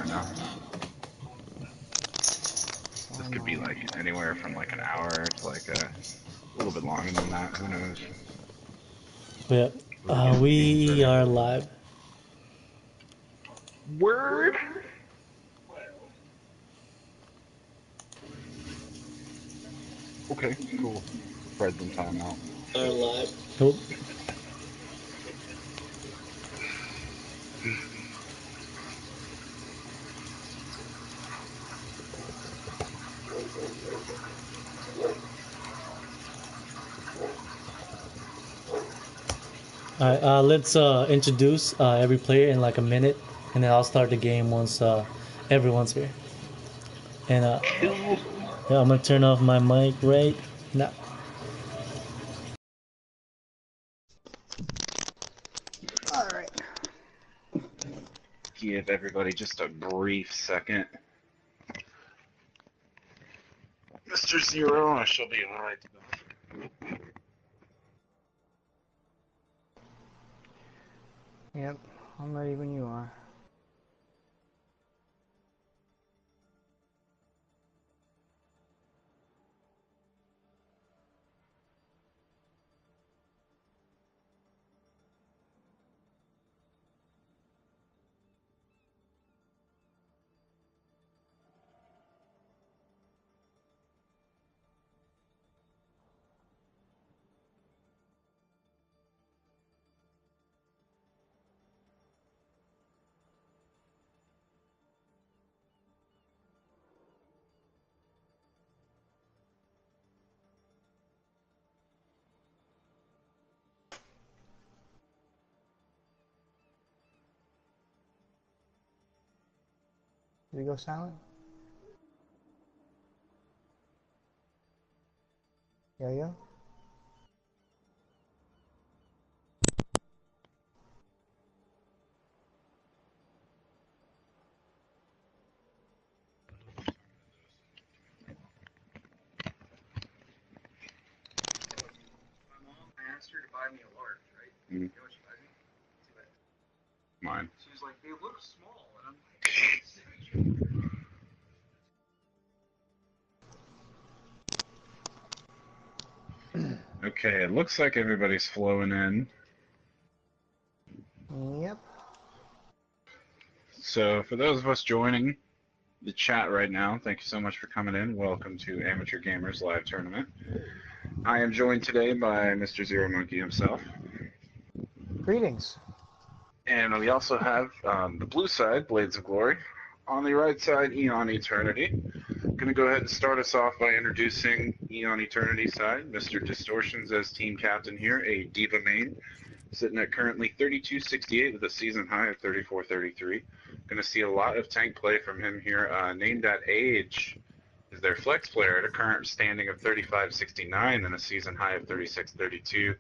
right now. This could be like anywhere from like an hour to like a little bit longer than that. Who knows? Yeah, We're getting the game we started. are live. Word. Okay, cool. Fred's in timeout. Are live. Oh, all right. Let's introduce every player in like a minute, and then I'll start the game once everyone's here. And Cool. yeah, I'm gonna turn off my mic right now. All right. Give everybody just a brief second. Mr. Zero, I shall be alright. Yep, I'm ready when you are. Did we go silent? Yo. I asked her to buy me a large, right? Mm. You know what she buys me? Mine. She was like, they look small, and I'm like, Okay, it looks like everybody's flowing in. Yep. So, for those of us joining the chat right now, thank you so much for coming in. Welcome to Amateur Gamers Live Tournament. I am joined today by Mr. Zero Monkey himself. Greetings. And we also have the blue side, Blades of Glory. On the right side, Eon Eternity. I'm going to go ahead and start us off by introducing Eon Eternity side. Mr. Distortions as team captain here, a Diva main, sitting at currently 32.68 with a season high of 34.33. Going to see a lot of tank play from him here. Named at Age is their flex player at a current standing of 35.69 and a season high of 36.32.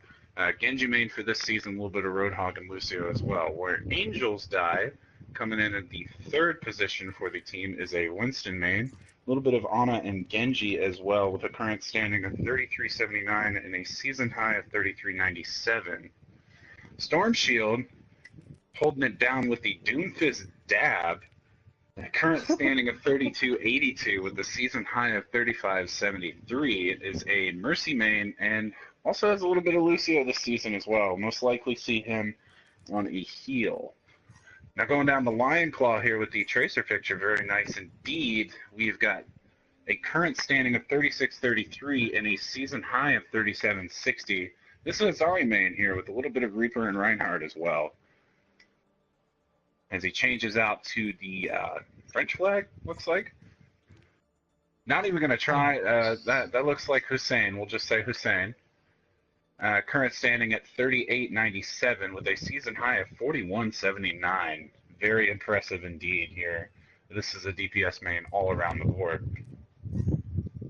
Genji main for this season, a little bit of Roadhog and Lucio as well. Where Angels die, coming in at the third position for the team, is a Winston main. A little bit of Ana and Genji as well, with a current standing of 33.79 and a season high of 33.97. Storm Shield holding it down with the Doomfist Dab, a current standing of 32.82 with the season high of 35.73. Is a Mercy main and also has a little bit of Lucio this season as well. Most likely see him on a heal. Now going down the Lion Claw here with the Tracer picture, very nice indeed. We've got a current standing of 36.33 and a season high of 37.60. This is a Zari main here with a little bit of Reaper and Reinhardt as well. As he changes out to the French flag, looks like. Not even going to try. That looks like Hussein. We'll just say Hussein. Current standing at 38.97 with a season high of 41.79. Very impressive indeed here. This is a DPS main all around the board.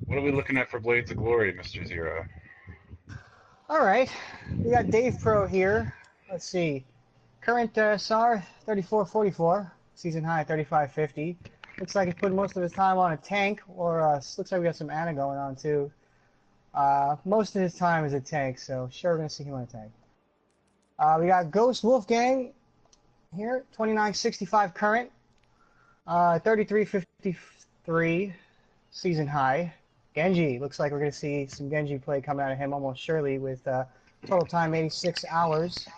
What are we looking at for Blades of Glory, Mr. Zero? All right. We got Dave Pro here. Let's see. Current SAR 34.44. Season high 35.50. Looks like he's putting most of his time on a tank, or looks like we got some Ana going on too. Most of his time is a tank, so sure we're gonna see him on a tank. We got Ghost Wolfgang here, 29.65 current. 33-53 season high. Genji, looks like we're going to see some Genji play coming out of him almost surely with total time 86 hours.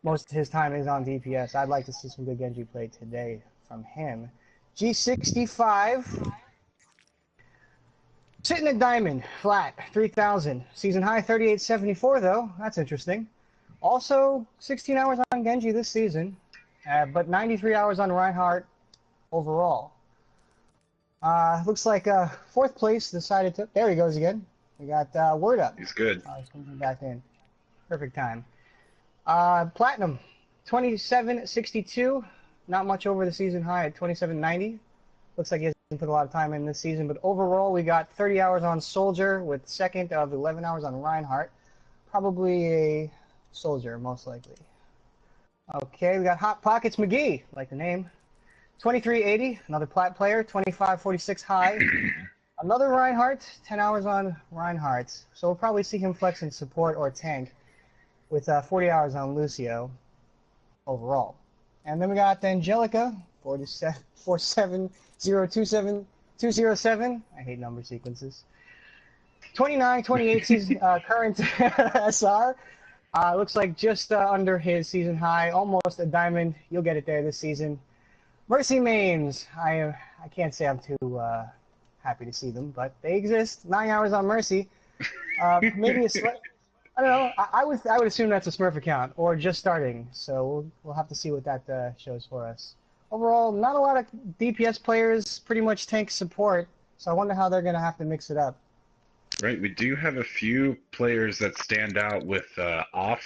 Most of his time is on DPS. I'd like to see some good Genji play today from him. G65, sitting at Diamond, flat, 3,000. Season high 38.74 though, that's interesting. Also 16 hours on Genji this season, but 93 hours on Reinhardt overall. Looks like fourth place decided to. There he goes again. We got word up. He's good. He's coming back in. Perfect time. Platinum, 27.62. Not much over the season high at 27.90. Looks like he hasn't put a lot of time in this season, but overall we got 30 hours on Soldier with second of 11 hours on Reinhardt. Probably a Soldier, most likely. Okay, we got Hot Pockets McGee, like the name. 23.80, another plat player, 25.46 high. Another Reinhardt, 10 hours on Reinhardt. So we'll probably see him flex in support or tank with 40 hours on Lucio overall. And then we got Angelica, 47027 I hate number sequences. 29-28 season, current SR. Looks like just under his season high, almost a diamond. You'll get it there this season. Mercy mains. I can't say I'm too happy to see them, but they exist. 9 hours on Mercy. Maybe a I don't know. I would assume that's a Smurf account or just starting. So we'll have to see what that shows for us. Overall, not a lot of DPS players. Pretty much tank support. So I wonder how they're gonna have to mix it up. Right, we do have a few players that stand out with off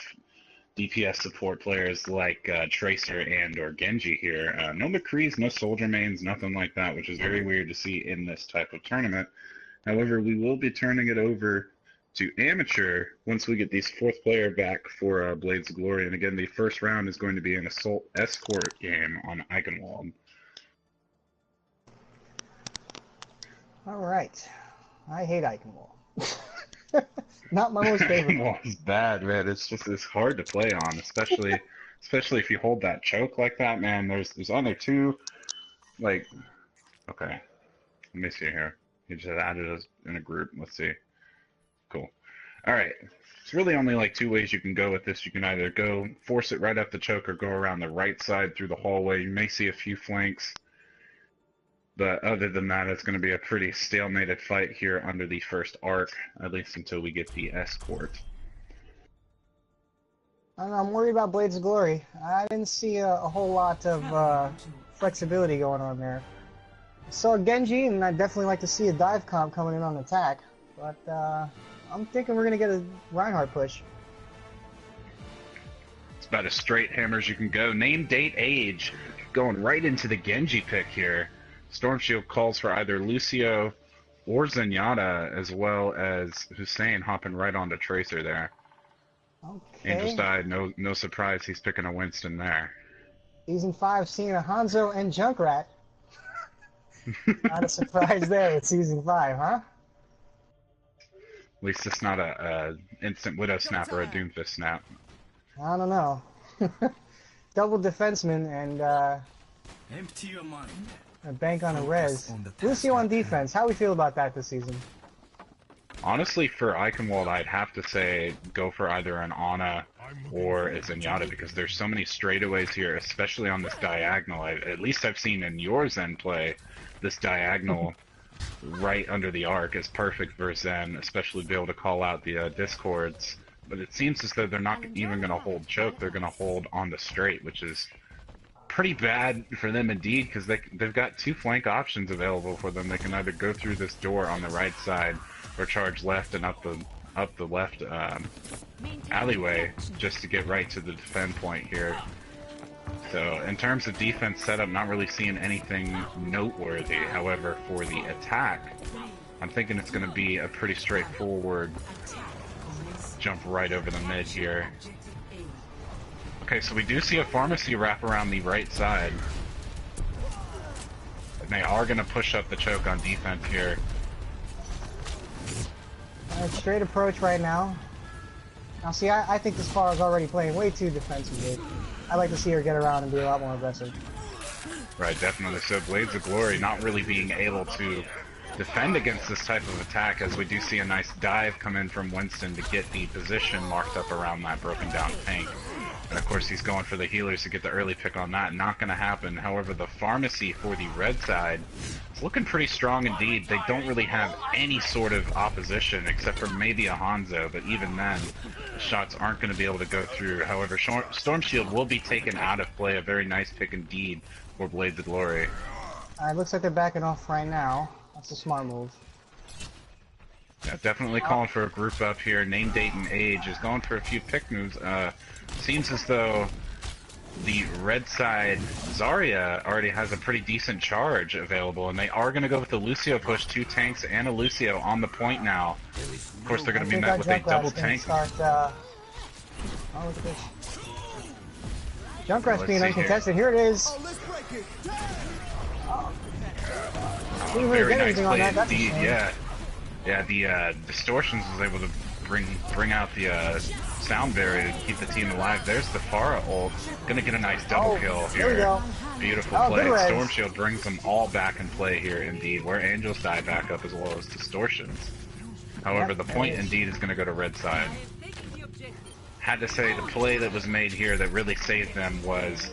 DPS support players like Tracer and or Genji here. No McCrees, no Soldier mains, nothing like that, which is very weird to see in this type of tournament. However, we will be turning it over to Amateur once we get these fourth player back for Blades of Glory. And again, the first round is going to be an Assault Escort game on Eichenwald. All right. I hate Eichenwald. Not my most favorite. Eichenwald's bad, man. It's hard to play on, especially if you hold that choke like that, man. There's only two, like, okay. Let me see here. He just added us in a group. Let's see. Cool. All right. It's really only like two ways you can go with this. You can either go force it right up the choke or go around the right side through the hallway. You may see a few flanks. But other than that, it's going to be a pretty stalemated fight here under the first arc, at least until we get the escort. I don't know, I'm worried about Blades of Glory. I didn't see a whole lot of flexibility going on there. I saw Genji, and I'd definitely like to see a dive comp coming in on attack. But I'm thinking we're going to get a Reinhardt push. It's about as straight hammer as you can go. Name, date, age. Going right into the Genji pick here. Storm Shield calls for either Lucio or Zenyatta, as well as Hussein hopping right onto Tracer there. Okay. Angels died, no surprise he's picking a Winston there. Season 5 seeing a Hanzo and Junkrat. Not a surprise there with Season 5, huh? At least it's not a instant Widow snap or a Doomfist snap. I don't know. Double defenseman and empty your mind. A bank on a res. Lucio on defense. How we feel about that this season? Honestly, for Eichenwald, I'd have to say go for either an Ana or a Zenyatta because there's so many straightaways here, especially on this diagonal. At least I've seen in your Zen play, this diagonal right under the arc is perfect for Zen, especially be able to call out the discords. But it seems as though they're not even going to hold choke, they're going to hold on the straight, which is pretty bad for them indeed, because they've got two flank options available for them. They can either go through this door on the right side or charge left and up the left alleyway just to get right to the defend point here. So in terms of defense setup, not really seeing anything noteworthy. However, for the attack, I'm thinking it's going to be a pretty straightforward jump right over the mid here. Okay, so we do see a pharmacy wrap around the right side. And they are going to push up the choke on defense here. Straight approach right now. Now see, I think this far is already playing way too defensively. I'd like to see her get around and be a lot more aggressive. Right, definitely. So Blades of Glory not really being able to defend against this type of attack, as we do see a nice dive come in from Winston to get the position marked up around that broken down tank. And of course he's going for the healers to get the early pick on that. Not going to happen. However, the pharmacy for the red side is looking pretty strong indeed. They don't really have any sort of opposition except for maybe a Hanzo, but even then, the shots aren't going to be able to go through. However, Storm Shield will be taken out of play. A very nice pick indeed for Blades of Glory. It looks like they're backing off right now. That's a smart move. Yeah, definitely calling for a group up here. Name, date, and age is going for a few pick moves. Seems as though the red side Zarya already has a pretty decent charge available, and they are going to go with the Lucio push. 2 tanks and a Lucio on the point now. Of course, they're going to be met with a double tank. Oh, look at this. Junkrat's being uncontested. Here it is. Very nice play indeed. Yeah, the Distortions was able to bring out the sound barrier to keep the team alive. There's the Pharah ult. Gonna get a nice double kill here. There we go. Beautiful play. Storm Shield brings them all back in play here indeed, where Angels die back up as well as Distortions. However, the point indeed is gonna go to red side. Had to say the play that was made here that really saved them was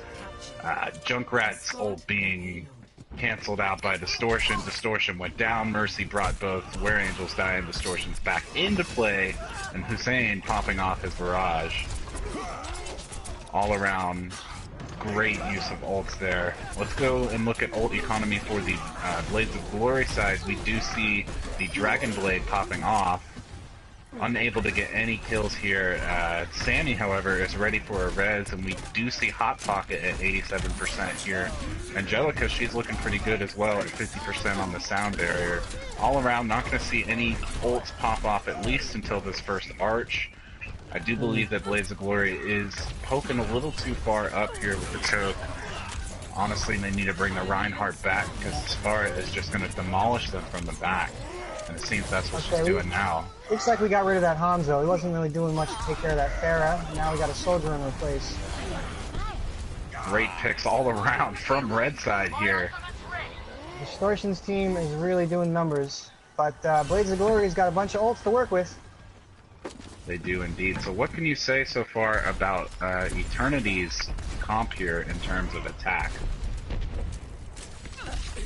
Junkrat's ult being cancelled out by Distortion. Distortion went down. Mercy brought both Where Angels Die and Distortions back into play, and Hussein popping off his barrage. All around, great use of ults there. Let's go and look at ult economy for the Blades of Glory side. We do see the Dragon Blade popping off. Unable to get any kills here. Sammy, however, is ready for a res, and we do see Hot Pocket at 87% here. Angelica, she's looking pretty good as well at 50% on the sound barrier. All around, not going to see any ults pop off at least until this first arch. I do believe that Blades of Glory is poking a little too far up here with the choke. Honestly, they need to bring the Reinhardt back, because Sparta is just going to demolish them from the back. And it seems that's what she's doing now. Looks like we got rid of that Hanzo. He wasn't really doing much to take care of that Pharah. Now we got a soldier in replace. Great picks all around from red side here. Distortion's team is really doing numbers. But Blades of Glory's got a bunch of ults to work with. They do indeed. So what can you say so far about Eternity's comp here in terms of attack?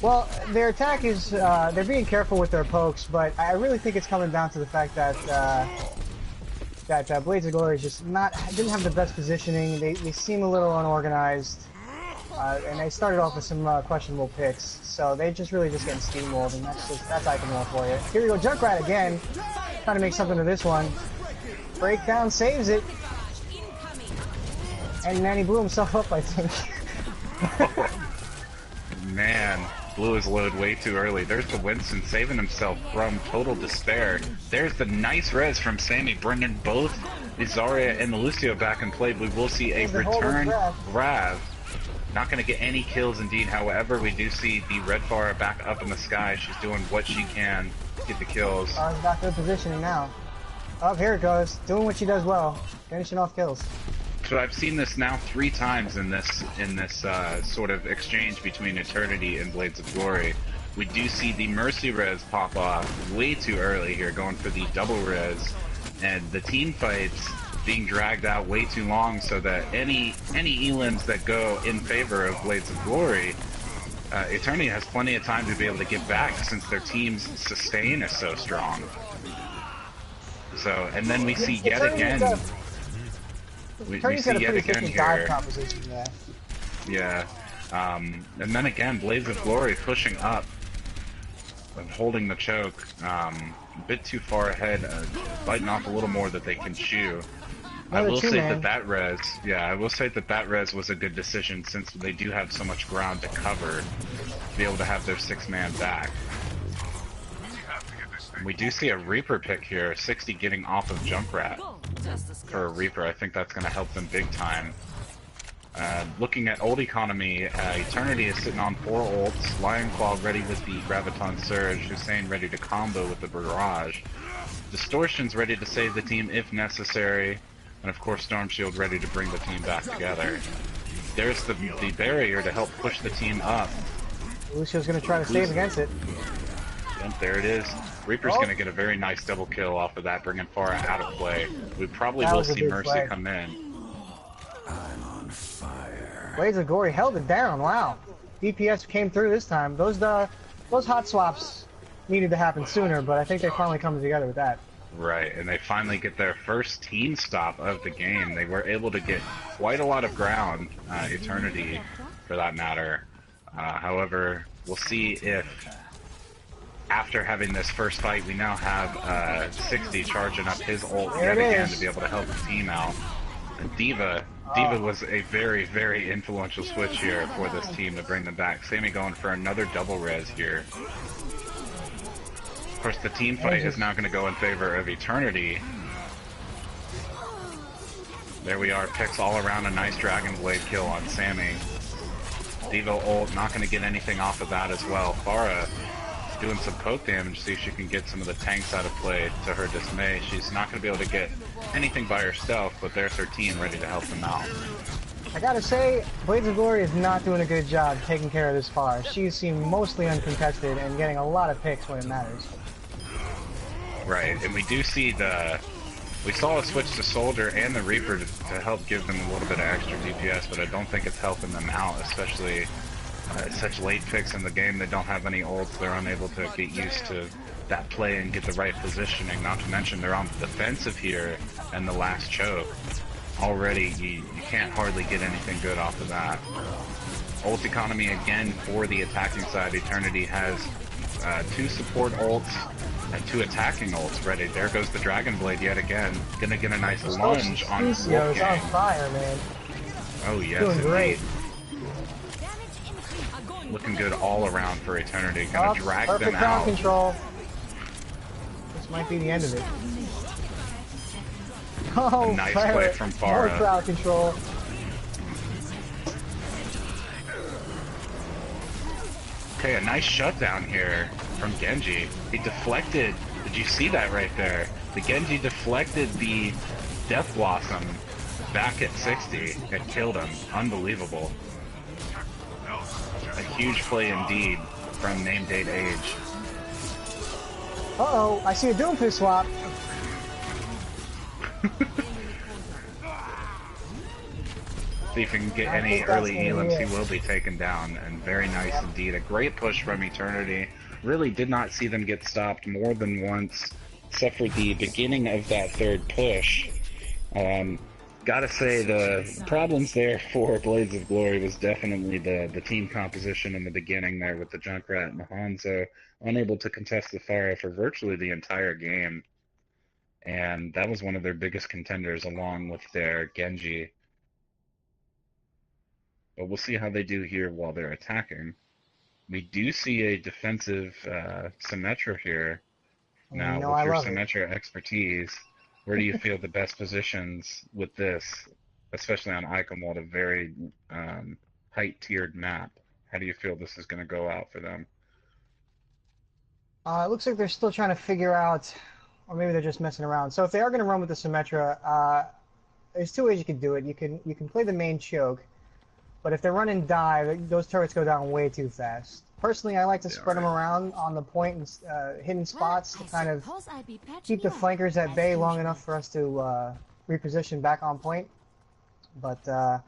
Well, their attack is, they're being careful with their pokes, but I really think it's coming down to the fact that Blades of Glory is just didn't have the best positioning. They seem a little unorganized, and they started off with some questionable picks, so they just really getting steamrolled, and that's Iconwell for you. Here we go, Junkrat again, trying to make something of this one. Breakdown saves it, and then he blew himself up, I think. Man. Blew his load way too early. There's the Winston saving himself from total despair. There's the nice res from Sammy, bringing both the Zarya and the Lucio back in play. We will see a return Grav. Not going to get any kills indeed. However, we do see the red Pharah back up in the sky. She's doing what she can to get the kills. He's got good positioning now. Oh, here it goes. Doing what she does well. Finishing off kills. So I've seen this now 3 times in this sort of exchange between Eternity and Blades of Glory. We do see the Mercy res pop off way too early here, going for the double res, and the team fights being dragged out way too long, so that any elims that go in favor of Blades of Glory, Eternity has plenty of time to be able to get back, since their team's sustain is so strong. So, and then we see yet again. We see yet again here. Yeah. And then again, Blades of Glory pushing up and holding the choke. A bit too far ahead, biting off a little more that they can chew. I will say that res, I will say that res was a good decision, since they do have so much ground to cover to be able to have their 6-man back. We do see a Reaper pick here, 60 getting off of Junkrat for a Reaper. I think that's going to help them big time. Looking at ult economy, Eternity is sitting on 4 ults, Lion Claw ready with the Graviton Surge, Hussein ready to combo with the Barrage, Distortion's ready to save the team if necessary, and of course Storm Shield ready to bring the team back together. there's the barrier to help push the team up. Lucio's gonna try to save against it. Yep, there it is. Reaper's gonna get a very nice double kill off of that, bringing Pharah out of play. We probably will see Mercy play. come in. I'm on fire. Blades of Glory held it down. Wow. DPS came through this time. Those hot swaps needed to happen sooner, but I think they finally come together with that. Right, and they finally get their first team stop of the game. They were able to get quite a lot of ground, Eternity, for that matter. However, we'll see if, after having this first fight, we now have 60 charging up his ult yet again to be able to help the team out. And Diva was a very, very influential switch here for this team to bring them back. Sammy going for another double res here. Of course, the team fight is now going to go in favor of Eternity. There we are, picks all around a nice Dragon Blade kill on Sammy. Diva ult, not going to get anything off of that as well. Pharah doing some poke damage, see if she can get some of the tanks out of play to her dismay. She's not going to be able to get anything by herself, but there's her team ready to help them out. I gotta say, Blades of Glory is not doing a good job taking care of this Pharah. She's seemed mostly uncontested and getting a lot of picks when it matters. Right, and we do see we saw a switch to Soldier and the Reaper to help give them a little bit of extra DPS, but I don't think it's helping them out, especially such late picks in the game. They don't have any ults, they're unable to get used to that play and get the right positioning, not to mention they're on the defensive here and the last choke. Already, you can't hardly get anything good off of that. Ult economy again for the attacking side. Eternity has 2 support ults and 2 attacking ults ready. There goes the Dragon Blade yet again. Gonna get a nice lunge on Lucio's on fire, man. Oh yes, doing great. Looking good all around for Eternity. Gonna drag them perfect out. ground control. This might be the end of it. Oh, Nice play from Pharah. More crowd control. Okay, a nice shutdown here from Genji. He deflected. Did you see that right there? The Genji deflected the Death Blossom back at 60 and killed him. Unbelievable. A huge play indeed from Name Date Age. Uh-oh, I see a Doomfist swap. See if he can get any early elims, he will be taken down, and very nice indeed. A great push from Eternity. Really did not see them get stopped more than once, except for the beginning of that third push. Gotta say, the problems there for Blades of Glory was definitely the team composition in the beginning there with the Junkrat and the Hanzo, unable to contest the Pharah for virtually the entire game. And that was one of their biggest contenders, along with their Genji. But we'll see how they do here while they're attacking. We do see a defensive Symmetra here. Now, with your Symmetra expertise, where do you feel the best positions with this, especially on Iconwald, a very height-tiered map? How do you feel this is going to go out for them? It looks like they're still trying to figure out, or maybe they're just messing around. So if they are going to run with the Symmetra, there's 2 ways you can do it. You can play the main choke, but if they're running dive, those turrets go down way too fast. Personally, I like to spread them around on the point and hidden spots to kind of keep the flankers at bay long enough for us to reposition back on point. But I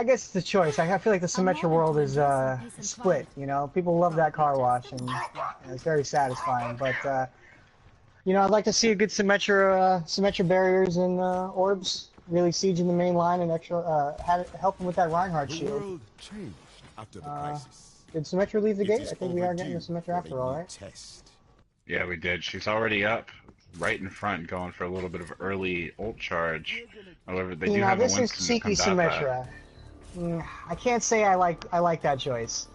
guess it's a choice. I feel like the Symmetra world is split. You know, people love that car wash, and it's very satisfying. But you know, I'd like to see a good Symmetra barriers and orbs really sieging the main line and extra help them with that Reinhardt shield. After the crisis. Did Symmetra leave the gate? I think we are getting the Symmetra after all, right? Yeah, we did. She's already up right in front, going for a little bit of early ult charge. However, they do have a Winston this is cheeky to combat Symmetra. I can't say I like that choice.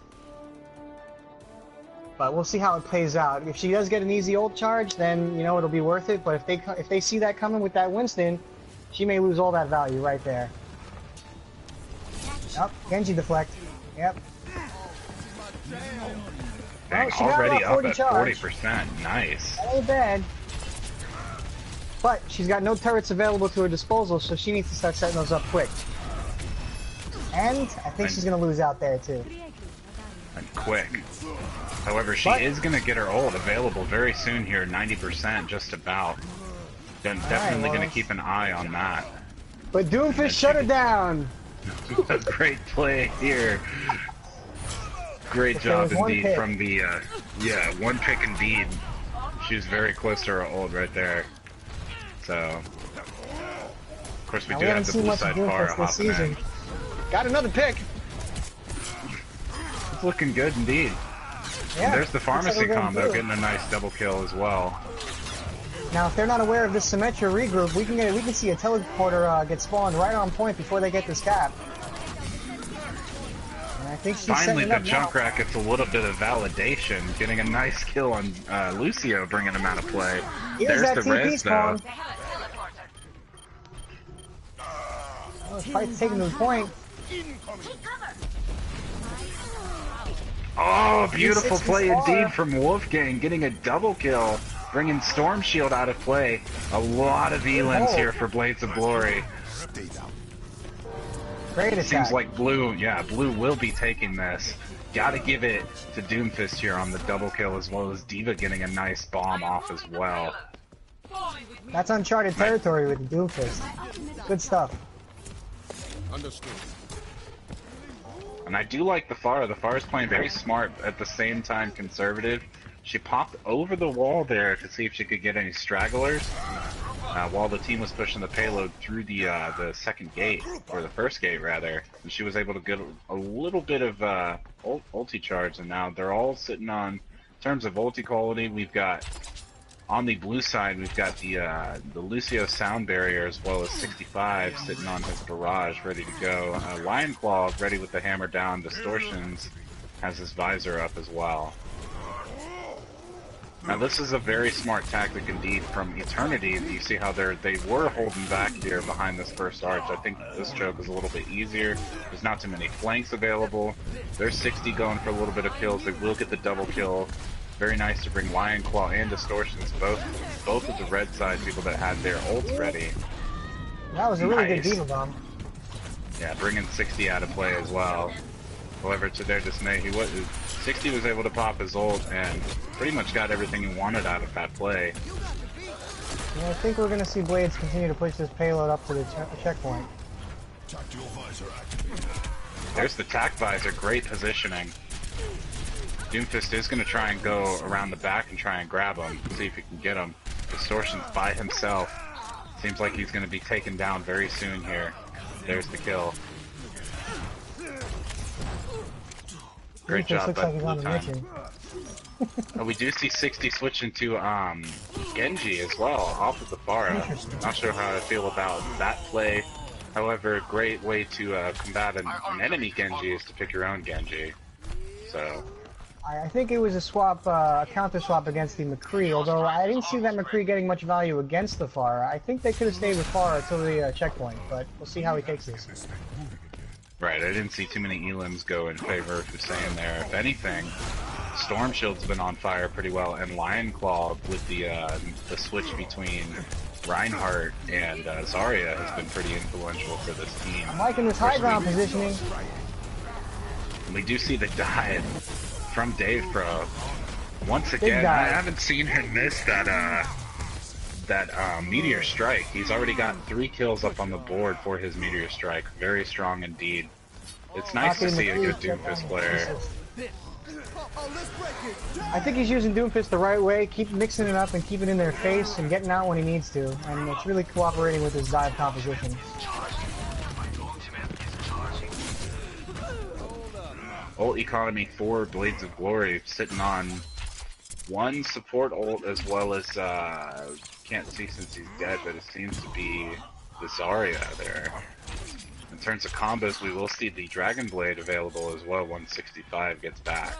But we'll see how it plays out. If she does get an easy ult charge, then you know it'll be worth it. But if they see that coming with that Winston, she may lose all that value right there. Yep, Genji deflect. Yep. Dang, she already got up at charge. 40%. Nice. That ain't bad. But she's got no turrets available to her disposal, so she needs to start setting those up quick. And I think she's going to lose out there, too. And quick. However, she is going to get her ult available very soon here, 90% just about. Definitely going to keep an eye on that. But Doomfist shut her down! A great play here. Great job indeed from the, yeah, one pick indeed. She was very close to her ult right there. So, of course we do have the blue side Pharah hopping in. Got another pick! It's looking good indeed. Yeah, and there's the pharmacy combo getting a nice double kill as well. Now, if they're not aware of this Symmetra regroup, we can see a teleporter get spawned right on point before they get this cap. And I think she's finally the up Junkrat gets a little bit of validation, getting a nice kill on Lucio, bringing him out of play. Here's there's the res though. Oh, Fight's taking to the point. Oh, beautiful play indeed from Wolfgang, getting a double kill, bringing Storm Shield out of play. A lot of elims here for Blades of Glory. Great attack. Seems like Blue, yeah, Blue will be taking this. Gotta give it to Doomfist here on the double kill, as well as D.Va getting a nice bomb off as well. That's uncharted territory with Doomfist. Good stuff. Understood. And I do like the Pharah. The Pharah's playing very smart, at the same time conservative. She popped over the wall there to see if she could get any stragglers, while the team was pushing the payload through the second gate, or the first gate rather. And she was able to get a little bit of ulti charge, and now they're all sitting on, in terms of ulti quality, we've got, on the blue side, we've got the Lucio sound barrier, as well as 65 sitting on his barrage, ready to go. Lion Claw ready with the hammer down. Distortions has his visor up as well. Now this is a very smart tactic indeed from Eternity. You see how they were holding back here behind this first arch. I think this choke is a little bit easier. There's not too many flanks available. There's 60 going for a little bit of kills. They will get the double kill. Very nice to bring Lion Claw and Distortions, both of the red side people that had their ults ready. That was a really good D.Va bomb. Yeah, bringing 60 out of play as well. However, to their dismay, 60 was able to pop his ult and pretty much got everything he wanted out of that play. Yeah, I think we're going to see Blades continue to push this payload up to the checkpoint. There's the tac visor, great positioning. Doomfist is going to try and go around the back and try and grab him, see if he can get him. Distortion's by himself. Seems like he's going to be taken down very soon here. There's the kill. Great job by Blue Time. We do see 60 switching to Genji as well, off of the Pharah. Not sure how I feel about that play. However, a great way to combat an enemy Genji is to pick your own Genji. So I think it was a swap, a counter swap against the McCree, although I didn't see that McCree getting much value against the Pharah. I think they could have stayed with Pharah until the checkpoint, but we'll see how he takes this. Right, I didn't see too many elims go in favor of Hussein there. If anything, Storm Shield's been on fire pretty well, and Lion Claw with the switch between Reinhardt and Zarya has been pretty influential for this team. I'm liking this high ground positioning. We do see the dive from Dave Pro. Once again, I haven't seen him miss that Meteor Strike. He's already gotten 3 kills up on the board for his Meteor Strike. Very strong indeed. It's nice to see a good Doomfist player. I think he's using Doomfist the right way, keep mixing it up and keep it in their face and getting out when he needs to. And it's really cooperating with his dive composition. Ult economy for Blades of Glory, sitting on 1 support ult as well as, can't see since he's dead, but it seems to be the Zarya there. In terms of combos, we will see the Dragon Blade available as well once 65 gets back.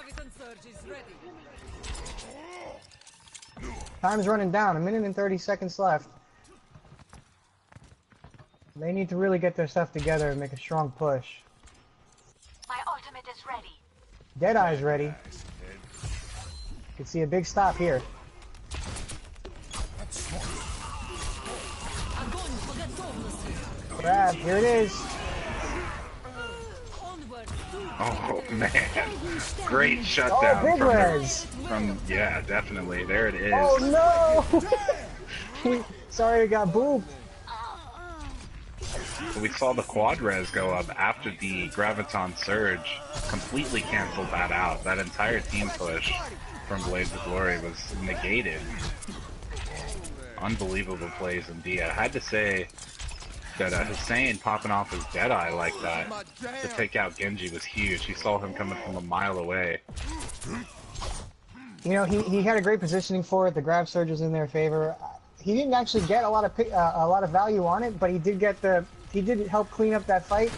Time's running down, 1 minute and 30 seconds left. They need to really get their stuff together and make a strong push. My ultimate is ready. Deadeye's ready. You can see a big stop here. Grab, here it is. Oh man, great Oh, shutdown big from res. yeah, definitely. There it is. Oh no! Sorry, I got booped. We saw the quad res go up after the Graviton Surge completely canceled that out. That entire team push from Blades of Glory was negated. Unbelievable plays indeed. I had to say that Hussein popping off his Deadeye like that to take out Genji was huge. He saw him coming from a mile away. You know, he had a great positioning for it. The grab surge was in their favor. He didn't actually get a lot of value on it, but he did help clean up that fight.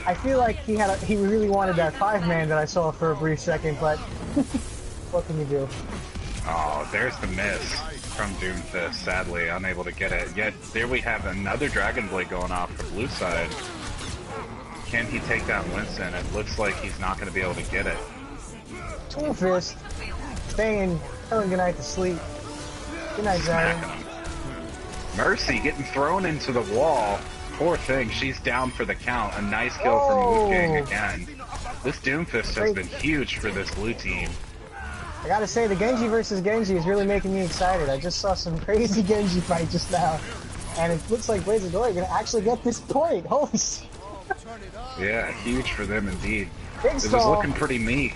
I feel like he really wanted that 5-man that I saw for a brief second, but what can you do? Oh, there's the miss from Doomfist, sadly unable to get it. Yet there we have another Dragon Blade going off for blue side. Can he take down Winston? It looks like he's not going to be able to get it. Doomfist staying, telling goodnight to sleep. Good night, Zion. Mercy getting thrown into the wall. Poor thing, she's down for the count. A nice kill from Wolfgang again. This Doomfist has been huge for this blue team. I gotta say, the Genji versus Genji is really making me excited. I just saw some crazy Genji fight just now, and it looks like Blades of Glory are gonna actually get this point. Holy shit. Yeah, huge for them indeed. Big It was stall. looking pretty meek.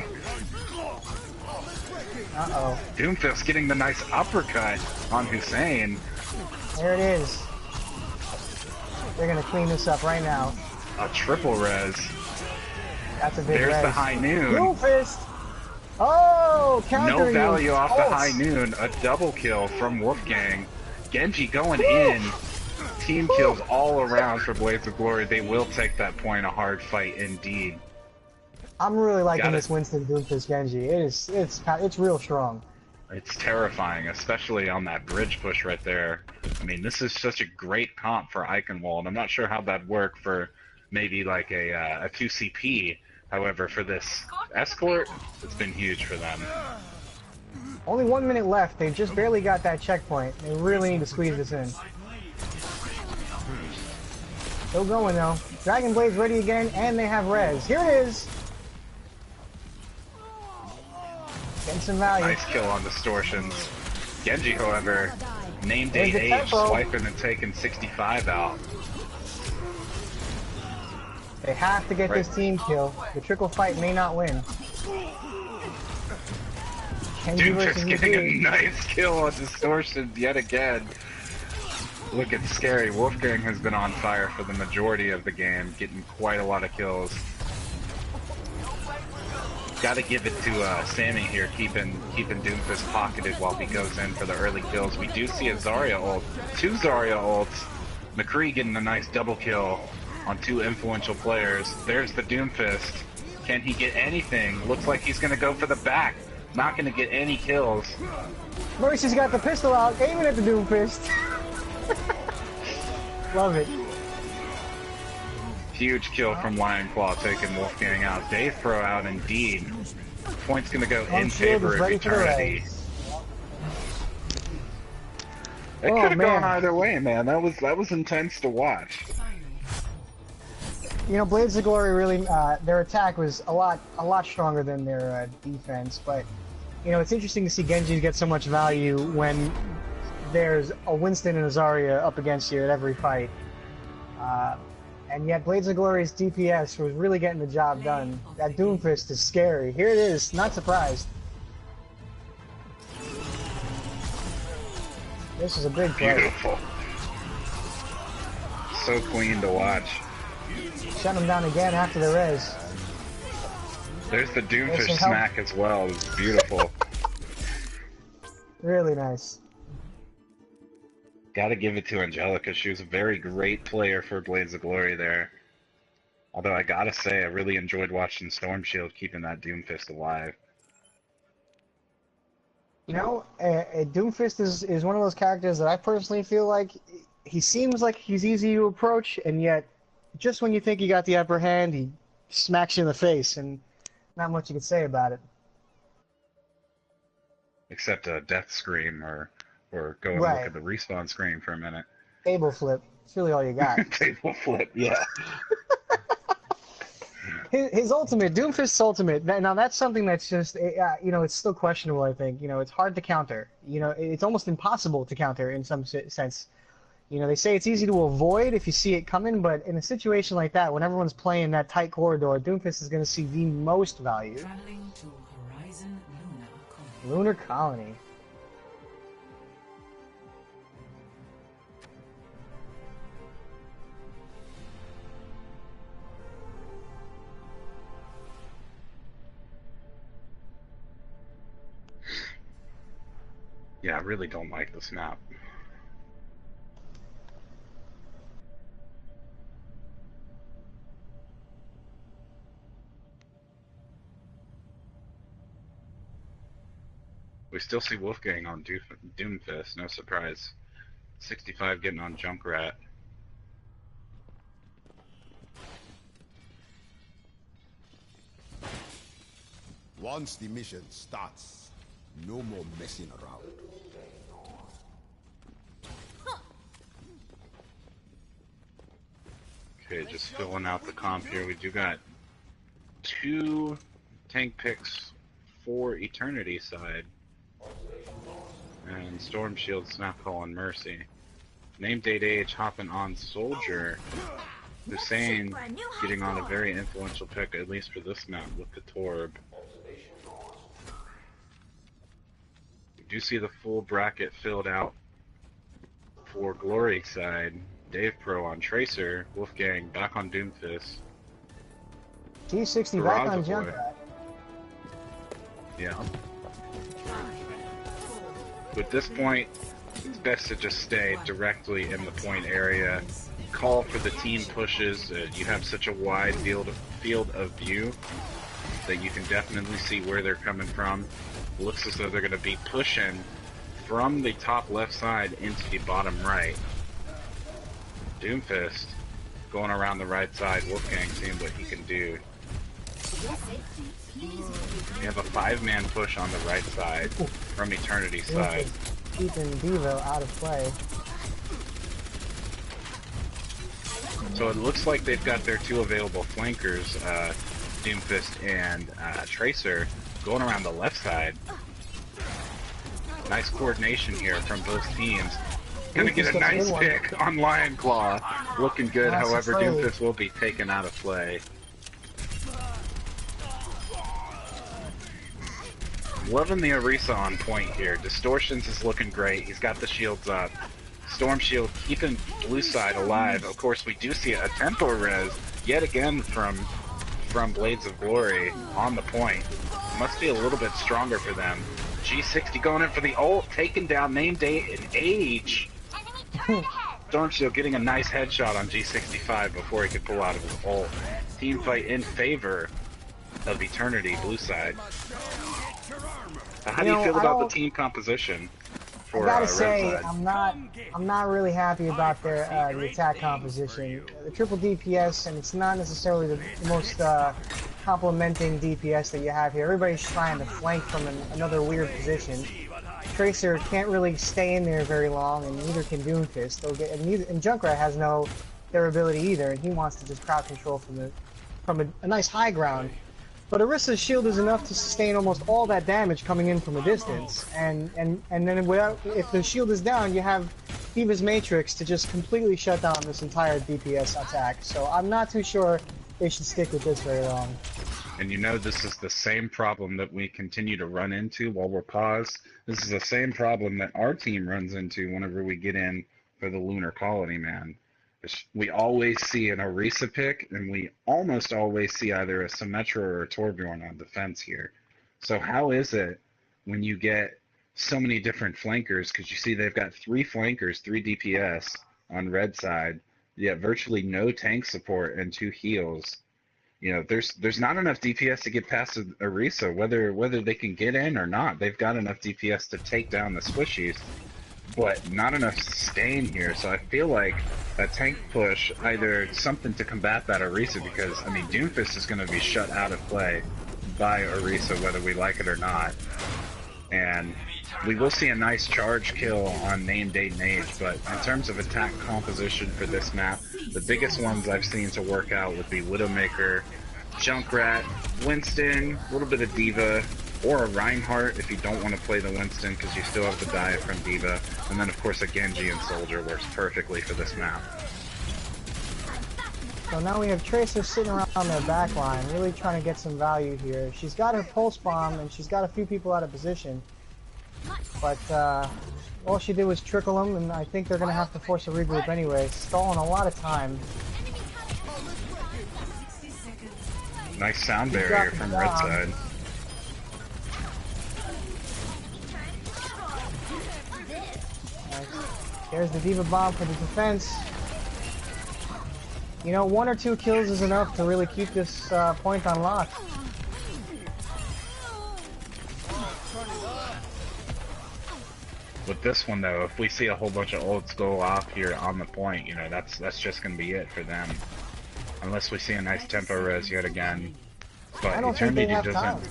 Uh-oh. Doomfist getting the nice uppercut on Hussein. There it is. They're gonna clean this up right now. A triple res. That's a big There's res. the high noon. Doomfist! Oh, counter No value you. off the high noon. A double kill from Wolfgang. Genji going in. Team kills all around for Blades of Glory. They will take that point. A hard fight indeed. I'm really liking Got it. this Winston Doomfist Genji. It's real strong. It's terrifying, especially on that bridge push right there. I mean, this is such a great comp for Eichenwald. I'm not sure how that'd work for maybe like a 2CP. However, for this escort, it's been huge for them. Only 1 minute left. They just barely got that checkpoint. They really need to squeeze this in. Still going though. Dragon Blade's ready again, and they have res. Here it is. Getting some value. Nice kill on distortions. Genji, however, named There's the 8H, tempo. swiping and taking 65 out. They have to get this team kill. The trickle fight may not win. Genji Doomfist versus getting a Yuji. nice kill on distortions yet again. Looking scary. Wolfgang has been on fire for the majority of the game, getting quite a lot of kills. Got to give it to Sammy here, keeping Doomfist pocketed while he goes in for the early kills. We do see a Zarya ult, 2 Zarya ults. McCree getting a nice double kill on 2 influential players. There's the Doomfist. Can he get anything? Looks like he's going to go for the back. Not going to get any kills. Mercy's got the pistol out, aiming at the Doomfist. Love it. Huge kill from Lion Claw taking Wolfgang out. Dave Pro out indeed. Point's going to go in Shield favor is of ready for the Eternity. res. It Oh, could have gone man. either way, man. That was intense to watch. You know, Blades of Glory really, their attack was a lot stronger than their defense. But you know, it's interesting to see Genji get so much value when there's a Winston and a Zarya up against you at every fight. And yet, Blades of Glory's DPS was really getting the job done. That Doomfist is scary. Here it is. Not surprised. This is a big play. Beautiful. So clean to watch. Shut him down again after the res. There's the There's Doomfish some help. smack as well. It's beautiful. Really nice. Gotta give it to Angelica. She was a very great player for Blades of Glory there. Although I gotta say, I really enjoyed watching Storm Shield keeping that Doomfist alive. You know, Doomfist is one of those characters that I personally feel like he seems like he's easy to approach, and yet just when you think you got the upper hand, he smacks you in the face, and not much you can say about it. Except a death scream or go and Right. look at the respawn screen for a minute. Table flip. It's really all you got. Table flip, yeah. his ultimate, Doomfist's ultimate. Now that's something that's just, you know, it's still questionable. I think, you know, it's hard to counter. You know, it's almost impossible to counter in some sense. You know, they say it's easy to avoid if you see it coming, but in a situation like that, when everyone's playing that tight corridor, Doomfist is going to see the most value. Traveling to Horizon Lunar Colony. Lunar Colony. Yeah, I really don't like this map. We still see Wolfgang on Doomfist, no surprise. 65 getting on Junkrat. Once the mission starts, no more messing around. Okay, just filling out the comp here. We do got 2 tank picks for Eternity side. And Storm Shield, Snapcall, and Mercy. Name Date Age hopping on Soldier. Hussein getting on a very influential pick, at least for this map, with the Torb. We do see the full bracket filled out for Glory side. Dave Pro on Tracer, Wolfgang back on Doomfist. G60 back on Junkrat. Yeah. At this point, it's best to just stay directly in the point area. Call for the team pushes. You have such a wide field of view that you can definitely see where they're coming from. It looks as though they're going to be pushing from the top left side into the bottom right. Doomfist going around the right side. Wolfgang seeing what he can do. We have a 5-man push on the right side from Eternity side. Keeping Devo out of play. So it looks like they've got their 2 available flankers, Doomfist and Tracer, going around the left side. Nice coordination here from both teams. Gonna get a nice pick on Lion Claw. Looking good, however, Doomfist will be taken out of play. Loving the Orisa on point here. Distortions is looking great. He's got the shields up. Storm Shield keeping blue side alive. Of course, we do see a tempo res yet again from Blades of Glory on the point. Must be a little bit stronger for them. G60 going in for the ult, taking down Name Date and Age. Storm Shield getting a nice headshot on G65 before he could pull out of his ult. Team fight in favor of Eternity, blue side. How do you feel about the team composition for I gotta say, red side? I'm not really happy about their the attack composition. The triple DPS, and it's not necessarily the most complementing DPS that you have here. Everybody's trying to flank from another weird position. Tracer can't really stay in there very long, and neither can Doomfist. And Junkrat has no durability either, and he wants to just crowd control from a nice high ground. But Orisa's shield is enough to sustain almost all that damage coming in from a distance, and then if the shield is down, you have Diva's Matrix to just completely shut down this entire DPS attack. So I'm not too sure they should stick with this very long. And you know this is the same problem that we continue to run into while we're paused. This is the same problem that our team runs into whenever we get in for the Lunar Colony, man. We always see an Orisa pick, and we almost always see either a Symmetra or a Torbjorn on defense here. So how is it when you get so many different flankers, because you see they've got 3 flankers, 3 DPS on red side, yet virtually no tank support and 2 heals. You know, there's not enough DPS to get past Orisa, whether they can get in or not. They've got enough DPS to take down the squishies, but not enough sustain here. So I feel like a tank push, either something to combat that Orisa, because, I mean, Doomfist is going to be shut out of play by Orisa, whether we like it or not. And we will see a nice charge kill on Name, Date, and Age, but in terms of attack composition for this map, the biggest ones I've seen to work out would be Widowmaker, Junkrat, Winston, a little bit of Diva, or a Reinhardt if you don't want to play the Winston because you still have the diet from Diva. And then of course a Genji and Soldier works perfectly for this map. So now we have Tracer sitting around their back line, really trying to get some value here. She's got her pulse bomb and she's got a few people out of position. But all she did was trickle them, and I think they're going to have to force a regroup anyway, stalling a lot of time. Nice sound barrier from red side. There's the Diva bomb for the defense. You know, 1 or 2 kills is enough to really keep this point on lock. With this one though, if we see a whole bunch of ults go off here on the point, you know, that's just gonna be it for them. Unless we see a nice tempo res yet again. But Eternity doesn't.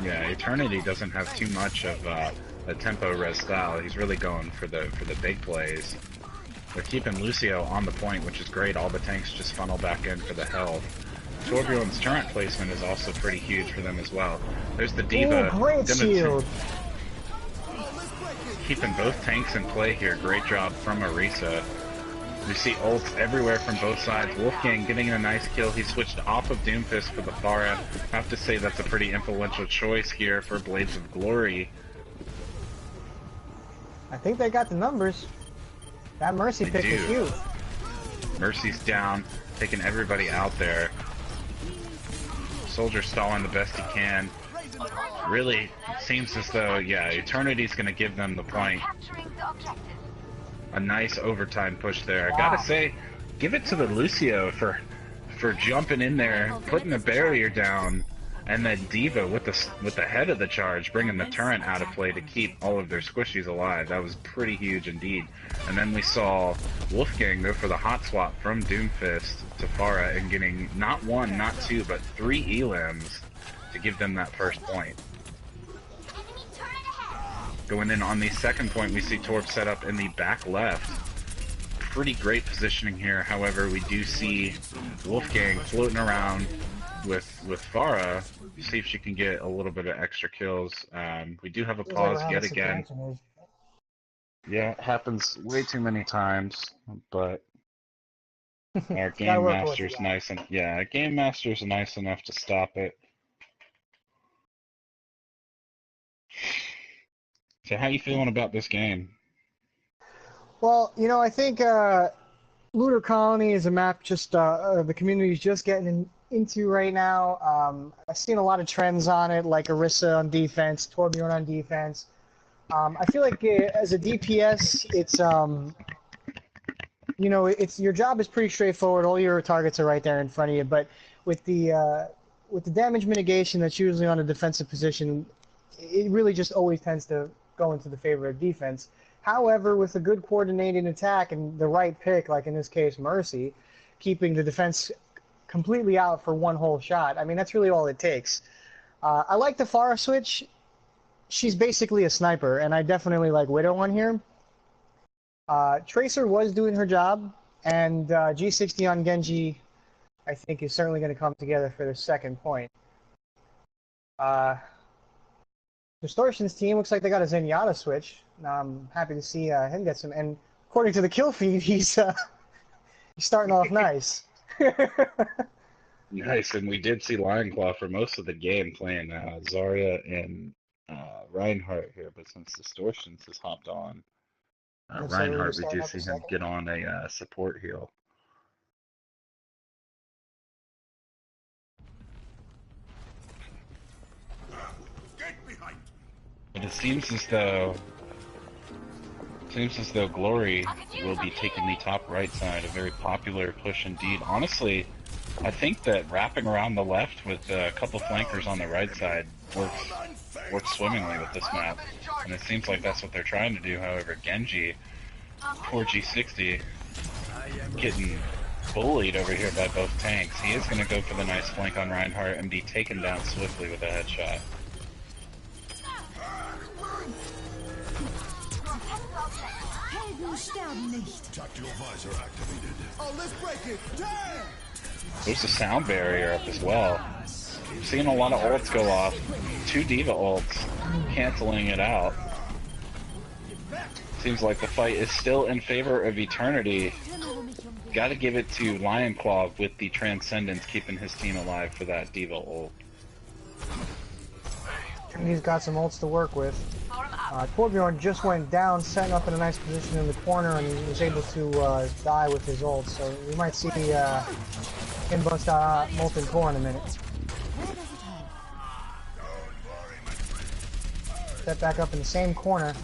Yeah, Eternity doesn't have too much of a tempo res style. He's really going for the big plays. They're keeping Lucio on the point, which is great. All the tanks just funnel back in for the health. Torbjorn's turret placement is also pretty huge for them as well. There's the Diva. Ooh, great shield. Keeping both tanks in play here. Great job from Orisa. We see ults everywhere from both sides. Wolfgang getting a nice kill. He switched off of Doomfist for the Pharah. I have to say that's a pretty influential choice here for Blades of Glory. I think they got the numbers. That Mercy pick is huge. Mercy's down, taking everybody out there. Soldier stalling the best he can. Really seems as though, yeah, Eternity's gonna give them the point. A nice overtime push there. I gotta say, give it to the Lucio for jumping in there, putting the barrier down, and then Diva with the head of the charge, bringing the turret out of play to keep all of their squishies alive. That was pretty huge indeed. And then we saw Wolfgang go for the hot swap from Doomfist to Pharah and getting not 1, not 2, but 3 elims to give them that first point. Going in on the second point, we see Torb set up in the back left. Pretty great positioning here. However, we do see Wolfgang floating around with Pharah. See if she can get a little bit of extra kills. We do have a pause yet again. Yeah, it happens way too many times, but our Game Master's nice and Game Master's nice enough to stop it. So how you feeling about this game? Well, you know, I think Looter Colony is a map just the community's just getting into right now. I've seen a lot of trends on it, like Orisa on defense, Torbjorn on defense. I feel like as a DPS, it's you know, your job is pretty straightforward. All your targets are right there in front of you. But with the damage mitigation that's usually on a defensive position, it really just always tends to go into the favor of defense. However, with a good coordinated attack and the right pick, like in this case Mercy, keeping the defense completely out for one whole shot, I mean, that's really all it takes. I like the Pharah switch. She's basically a sniper, and I definitely like Widow on here. Tracer was doing her job, and G60 on Genji, I think, is certainly going to come together for the second point. Distortion's team looks like they got a Zenyatta switch. I'm happy to see him get some, and according to the kill feed, he's starting off nice. Nice, and we did see Lionclaw for most of the game playing Zarya and Reinhardt here, but since Distortions has hopped on, Reinhardt, we do see him get on a support heal. But it seems as though Glory will be taking the top right side, a very popular push indeed. Honestly, I think that wrapping around the left with a couple flankers on the right side works swimmingly with this map, and it seems like that's what they're trying to do. However, Genji, poor G60, getting bullied over here by both tanks. He is going to go for the nice flank on Reinhardt and be taken down swiftly with a headshot. Tactical visor activated. Oh, let's break it! Damn! There's a sound barrier up as well. I'm seeing a lot of ults go off. 2 D.Va ults, canceling it out. Seems like the fight is still in favor of Eternity. Gotta give it to Lionclaw with the Transcendence keeping his team alive for that D.Va ult. And he's got some ults to work with. Torbjorn just went down, setting up in a nice position in the corner, and he was able to die with his ult. So we might see him bust out Molten Core in a minute. Step back up in the same corner.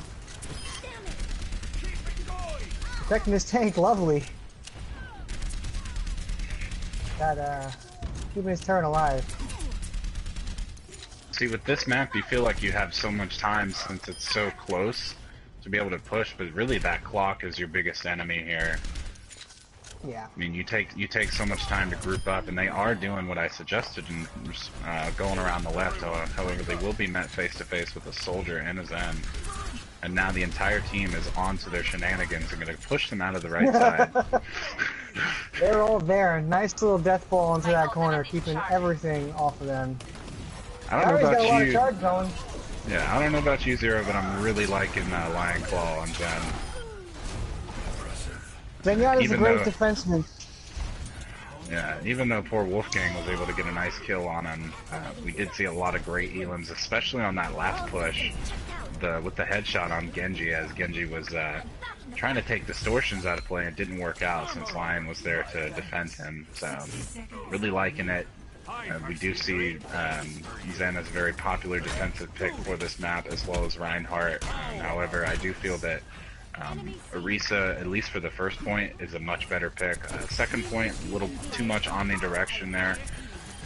Protecting his tank, lovely. Got keeping his turret alive. See, with this map, you feel like you have so much time since it's so close to be able to push, but really that clock is your biggest enemy here. Yeah. I mean, you take so much time to group up, and they are doing what I suggested and going around the left. However, they will be met face to face with a soldier and a Zen, and now the entire team is onto their shenanigans and going to push them out of the right side. They're all there. Nice little death ball into that corner, keeping everything off of them. I don't know got a lot of about charge going. you. Yeah, I don't know about you, Zero, but I'm really liking Lionclaw on Zen. Zenyatta's a Even great though- defenseman. Yeah, even though poor Wolfgang was able to get a nice kill on him, we did see a lot of great elims, especially on that last push, with the headshot on Genji, as Genji was trying to take distortions out of play and it didn't work out since Lion was there to defend him. So, really liking it. We do see Zen as a very popular defensive pick for this map, as well as Reinhardt. However, I do feel that Orisa, at least for the first point, is a much better pick. Second point, a little too much omnidirection there,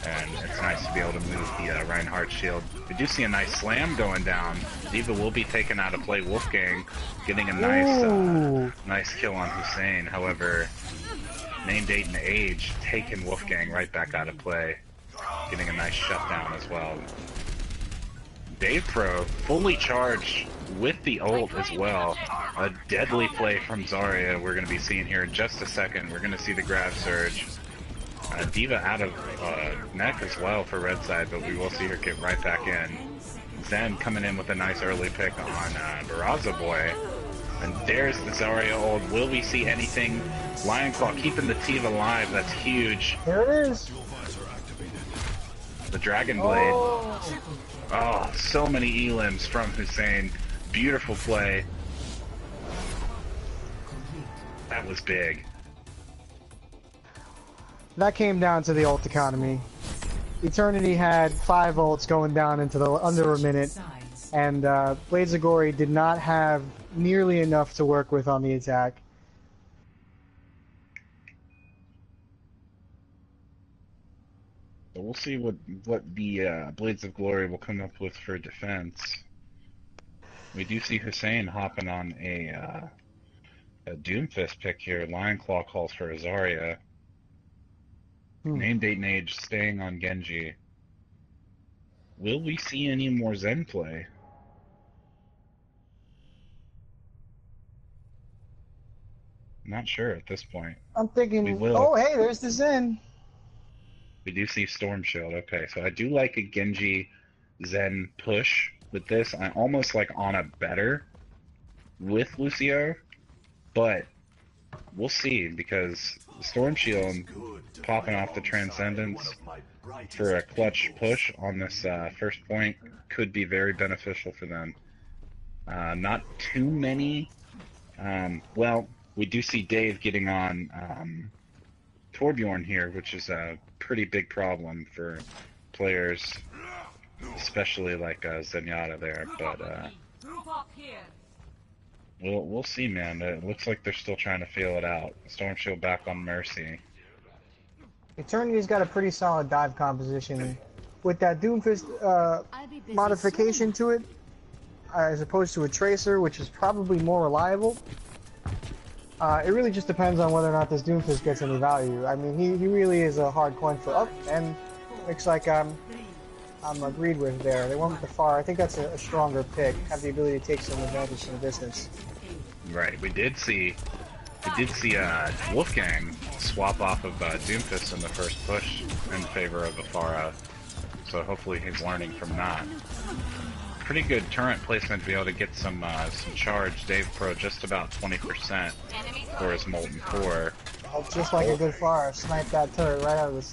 and it's nice to be able to move the Reinhardt shield. We do see a nice slam going down. D.Va will be taken out of play. Wolfgang getting a nice kill on Hussein. However, name, date, and age taking Wolfgang right back out of play, getting a nice shutdown as well. Dave Pro fully charged with the ult as well. A deadly play from Zarya we're going to be seeing here in just a second. We're going to see the grab surge. D.Va out of mech as well for red side, but we will see her get right back in. Zen coming in with a nice early pick on Barraza Boy. And there's the Zarya ult. Will we see anything? Lionclaw keeping the Tiva alive. That's huge. There it is. The Dragon Blade. Oh, so many elims from Hussein. Beautiful play. That was big. That came down to the ult economy. Eternity had 5 ults going down into the under a minute, and Blades of Glory did not have nearly enough to work with on the attack. So we'll see what the Blades of Glory will come up with for defense. We do see Hussein hopping on a Doomfist pick here. Lionclaw calls for Zarya. Name, date, and age staying on Genji. Will we see any more Zen play? Not sure at this point. I'm thinking, We will. oh hey, there's the Zen. We do see Storm Shield. Okay, so I do like a Genji Zen push with this. I almost like Ana better with Lucio, but we'll see, because Storm Shield popping off the Transcendence for a clutch push on this first point could be very beneficial for them. Not too many. Well, we do see Dave getting on Torbjorn here, which is a pretty big problem for players, especially like Zenyatta there. But we'll see, man. It looks like they're still trying to feel it out. Storm Shield back on Mercy. Eternity's got a pretty solid dive composition. With that Doomfist modification to it, as opposed to a Tracer, which is probably more reliable, it really just depends on whether or not this Doomfist gets any value. I mean, he really is a hard coin flip. Oh, and looks like I'm agreed with there. They went with the far. I think that's a stronger pick. Have the ability to take some advantage from the distance. Right. We did see We did see Wolfgang swap off of Doomfist in the first push in favor of Afara, so hopefully he's learning from that. Pretty good turret placement to be able to get some charge. Dave Pro just about 20% for his Molten Core. It's just like a good Pharah, snipe that turret right out of this.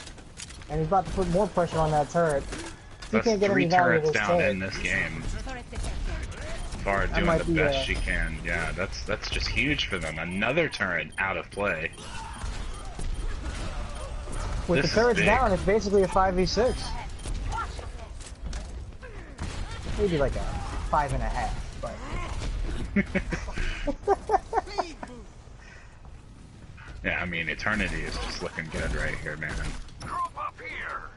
And he's about to put more pressure on that turret. He That's can't get any 3 value turrets of this down turret. in this game. Farah That doing might the be, best she can. Yeah, that's just huge for them. Another turret out of play. With This the is turrets big. down, it's basically a 5v6. Maybe like a 5.5, but... Yeah, I mean, Eternity is just looking good right here, man.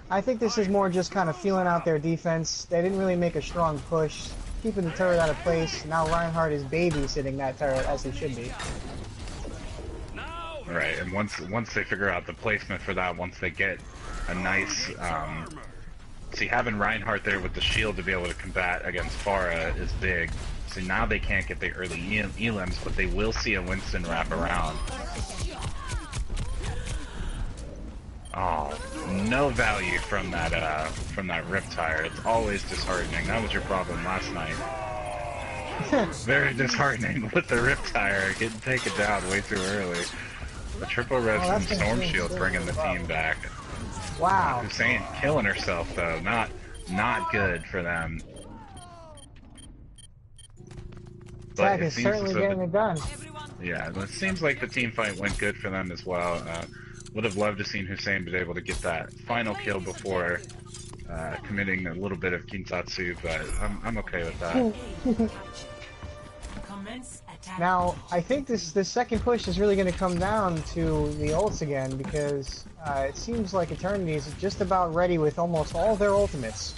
I think this is more just kind of feeling out their defense. They didn't really make a strong push, keeping the turret out of place. Now Reinhardt is babysitting that turret as he should be. Right, and once they figure out the placement for that, once they get a nice, see, having Reinhardt there with the shield to be able to combat against Farah is big. See, now they can't get the early elims, but they will see a Winston wrap around. Oh, no value from that Riptire. It's always disheartening. That was your problem last night. Very disheartening with the Riptire getting taken down way too early. The triple res from Storm Shield bringing the team back. Wow. Hussein killing herself though. Not good for them. Tech it is seems certainly as though getting it done. Yeah, it seems like the team fight went good for them as well. Would have loved to seen Hussein be able to get that final kill before committing a little bit of Kintatsu, but I'm okay with that. Now, I think this second push is really going to come down to the ults again, because it seems like Eternity is just about ready with almost all their ultimates.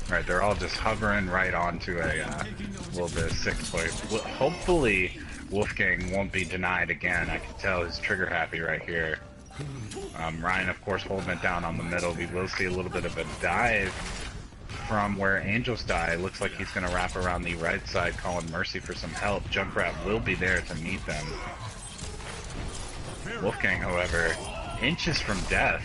Right, they're all just hovering right onto a little bit of 6 point. Hopefully, Wolfgang won't be denied again. I can tell he's trigger happy right here. Ryan, of course, holding it down on the middle. We will see a little bit of a dive from where Angels die. It looks like he's going to wrap around the right side, calling Mercy for some help. Junkrat will be there to meet them. Wolfgang, however, inches from death,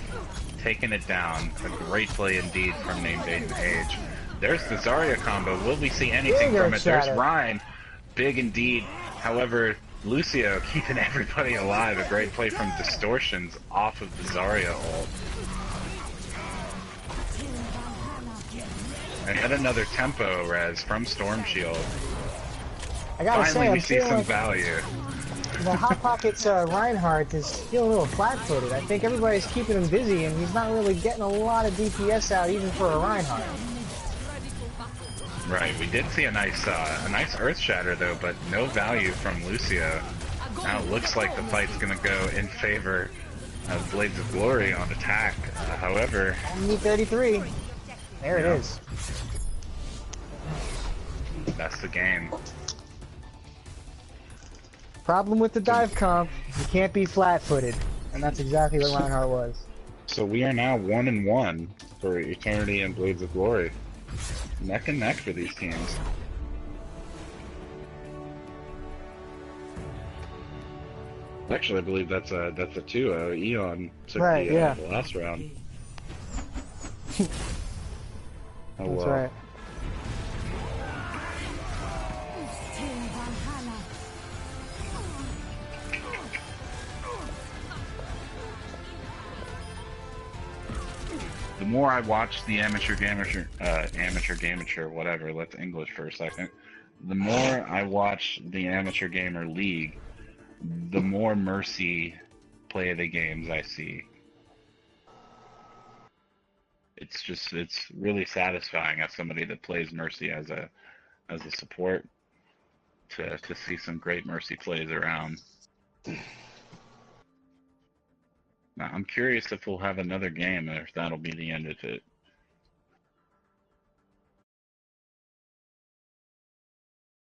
taking it down. A great play indeed from Name Date and Age. There's the Zarya combo. Will we see anything from it? There's Ryan. Big indeed. However, Lucio keeping everybody alive. A great play from Distortions off of the Zarya ult. And yet another tempo res from Storm Shield. I gotta Finally, say, we I'm see some like value. the Hot Pockets Reinhardt is feeling a little flat-footed. I think everybody's keeping him busy, and he's not really getting a lot of DPS out, even for a Reinhardt. Right, we did see a nice Earth Shatter though, but no value from Lucio. Now it looks like the fight's gonna go in favor of Blades of Glory on attack. However, Only 33. There it is. That's the game. Problem with the dive comp, you can't be flat-footed, and that's exactly what Reinhardt was. So we are now 1-1 for Eternity and Blades of Glory. Neck and neck for these teams. Actually, I believe that's a 2-0. Eon took Right, the, yeah. the last round. Oh, That's well. right. The more I watch the amateur gamer, whatever, let's English for a second. The more I watch the amateur gamer league, the more Mercy play the games I see. It's really satisfying as somebody that plays Mercy as a support to see some great Mercy plays around. Now, I'm curious if we'll have another game or if that'll be the end of it.